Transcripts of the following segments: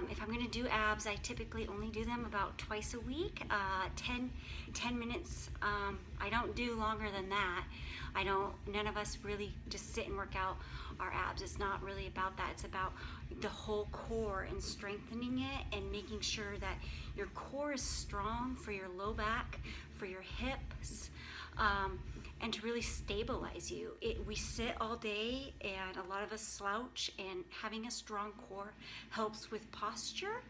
If I'm gonna do abs, I typically only do them about twice a week, 10 minutes. I don't do longer than that. None of us really just sit and work out our abs. It's not really about that. It's about the whole core and strengthening it and making sure that your core is strong for your low back, for your hips, and to really stabilize you. We sit all day and a lot of us slouch, and having a strong core helps with posture,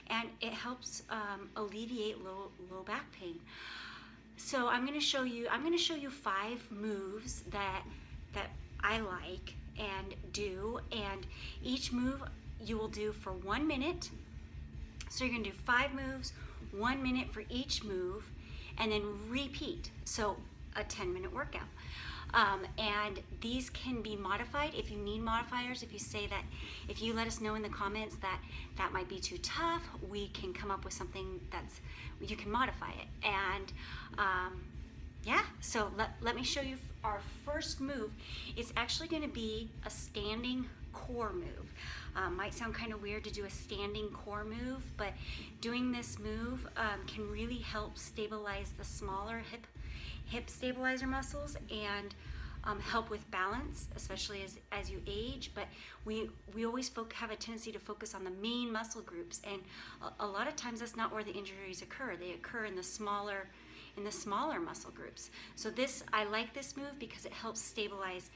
and it helps alleviate low back pain. So I'm going to show you 5 moves that I like and do, and each move you will do for 1 minute. So you're going to do 5 moves, 1 minute for each move, and then repeat. So a 10-minute workout. And these can be modified if you need modifiers. If you say that, if you let us know in the comments that might be too tough, we can come up with something you can modify it. And yeah, so let me show you our first move. It's actually going to be a standing core move. Might sound kind of weird to do a standing core move, but doing this move can really help stabilize the smaller hip stabilizer muscles and help with balance, especially as you age. But we always have a tendency to focus on the main muscle groups, and a lot of times that's not where the injuries occur. They occur in the smaller muscle groups. So I like this move because it helps stabilize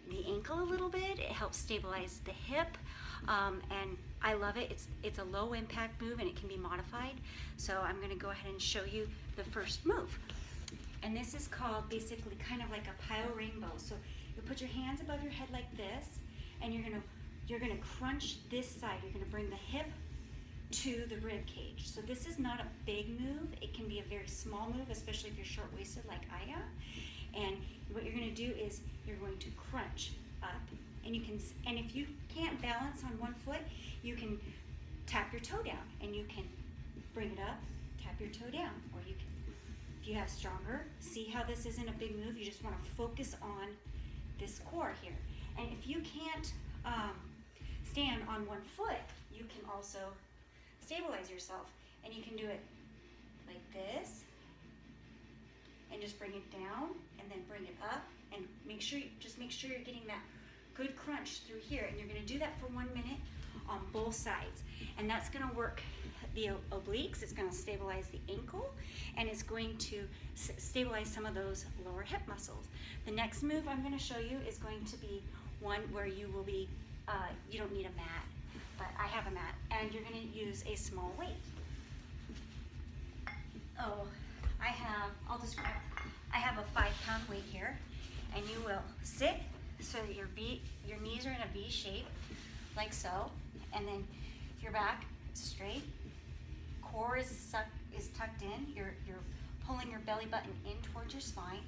the ankle a little bit. It helps stabilize the hip, and I love it. It's a low impact move and it can be modified. So I'm going to go ahead and show you the first move. And this is called basically kind of like a pile rainbow. So you put your hands above your head like this, and you're gonna crunch this side. You're gonna bring the hip to the rib cage. So this is not a big move. It can be a very small move, especially if you're short-waisted like I am. And what you're gonna do is you're going to crunch up, and if you can't balance on one foot, you can tap your toe down, and you can bring it up, tap your toe down, or you can. If you have stronger, see how this isn't a big move, you just want to focus on this core here. And if you can't stand on one foot, you can also stabilize yourself. And you can do it like this, and just bring it down, and then bring it up, and make sure you're getting that good crunch through here. And you're going to do that for 1 minute on both sides. And that's going to work the obliques, it's going to stabilize the ankle, and it's going to stabilize some of those lower hip muscles. The next move I'm going to show you is going to be one where you will be, you don't need a mat, but I have a mat, and you're going to use a small weight. I have a 5-pound weight here, and you will sit so that your knees are in a V shape, like so, and then your back is straight. Core is tucked in. You're pulling your belly button in towards your spine,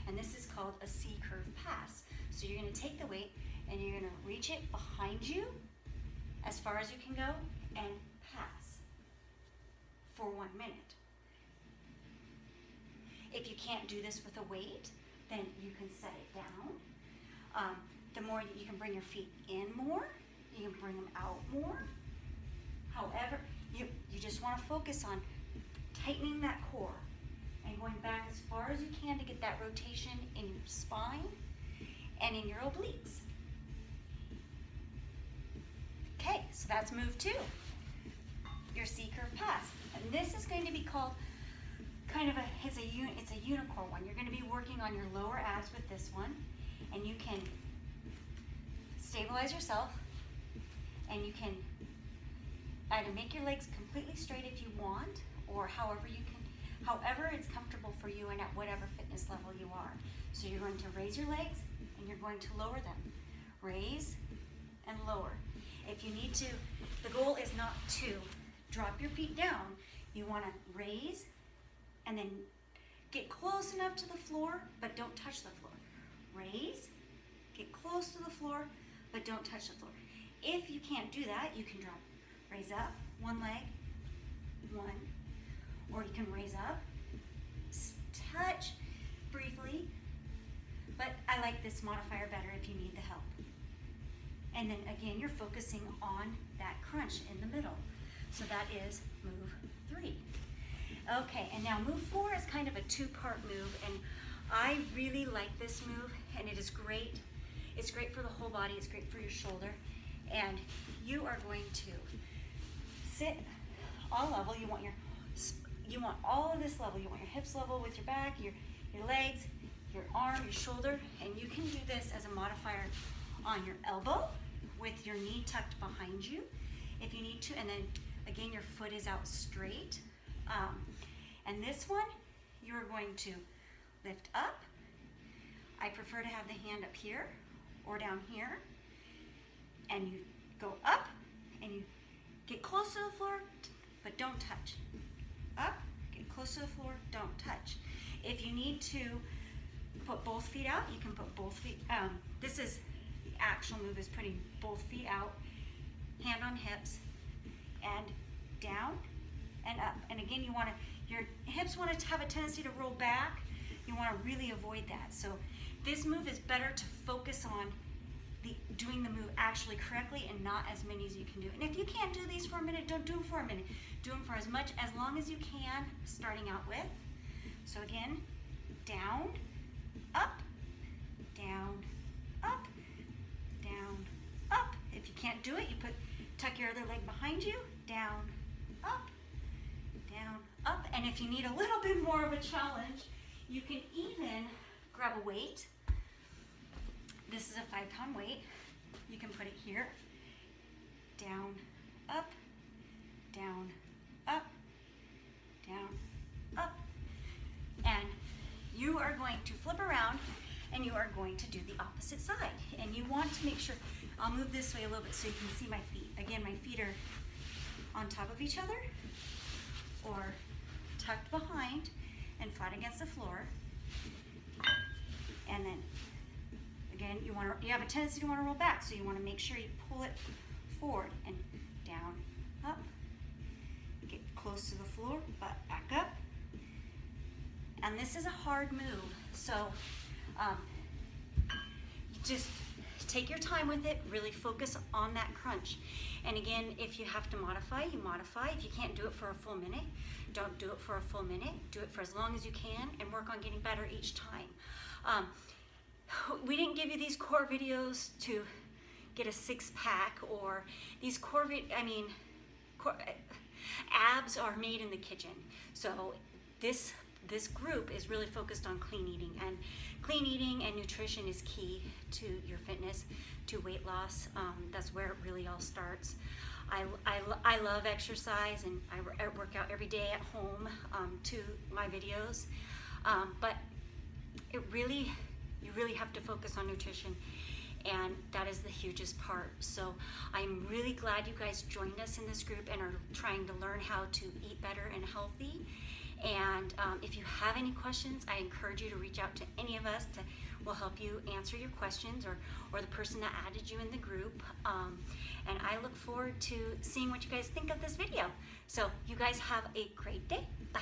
and this is called a C-curve pass. So you're going to take the weight and you're going to reach it behind you as far as you can go and pass for 1 minute. If you can't do this with a weight, then you can set it down. The more you can bring your feet in more, you can bring them out more. However, you just want to focus on tightening that core and going back as far as you can to get that rotation in your spine and in your obliques. Okay, so that's move 2, your C-curve pass. And this is going to be called kind of it's a unicorn one. You're going to be working on your lower abs with this one, and you can stabilize yourself, and you can either make your legs completely straight if you want, or however it's comfortable for you and at whatever fitness level you are. So you're going to raise your legs and you're going to lower them. Raise and lower. If you need to, the goal is not to drop your feet down. You want to raise and then get close enough to the floor, but don't touch the floor. Raise, get close to the floor, but don't touch the floor. If you can't do that, you can drop. Raise up, one leg, one, or you can raise up, touch briefly, but I like this modifier better if you need the help. And then again, you're focusing on that crunch in the middle. So that is move 3. Okay, and now move 4 is kind of a 2-part move, and I really like this move, and it is great. It's great for the whole body, it's great for your shoulder, and you are going to sit all level. You want all of this level. You want your hips level with your back, your legs, your arm, your shoulder, and you can do this as a modifier on your elbow with your knee tucked behind you if you need to, and then again your foot is out straight. And this one, you're going to lift up. I prefer to have the hand up here or down here, and you go up and you get close to the floor, but don't touch. Up, get close to the floor, don't touch. If you need to put both feet out, you can put both feet. This is the actual move, is putting both feet out, hand on hips, and down and up. And again, your hips want to have a tendency to roll back. You want to really avoid that. So this move is better to focus on doing the move actually correctly and not as many as you can do. And if you can't do these for a minute, don't do them for a minute. Do them for as long as you can, starting out with. So again, down, up, down, up, down, up. If you can't do it, you tuck your other leg behind you, down, up, down, up. And if you need a little bit more of a challenge, you can even grab a weight. This is a 5-pound weight. You can put it here, down, up, down, up, down, up. And you are going to flip around and you are going to do the opposite side. And you want to make sure, I'll move this way a little bit so you can see my feet. Again, my feet are on top of each other or tucked behind and flat against the floor. And then again, you have a tendency to want to roll back, so you want to make sure you pull it forward and down, up, get close to the floor, butt back up. And this is a hard move, so you just take your time with it, really focus on that crunch. And again, if you have to modify, you modify. If you can't do it for a full minute, don't do it for a full minute. Do it for as long as you can and work on getting better each time. We didn't give you these core videos to get a 6-pack, or these abs are made in the kitchen. So this group is really focused on clean eating, and clean eating and nutrition is key to your fitness, to weight loss. That's where it really all starts. I love exercise, and I work out every day at home to my videos, but you really have to focus on nutrition, and that is the hugest part. So I'm really glad you guys joined us in this group and are trying to learn how to eat better and healthy. And if you have any questions, I encourage you to reach out to any of us. We'll help you answer your questions, or the person that added you in the group. And I look forward to seeing what you guys think of this video. So you guys have a great day. Bye.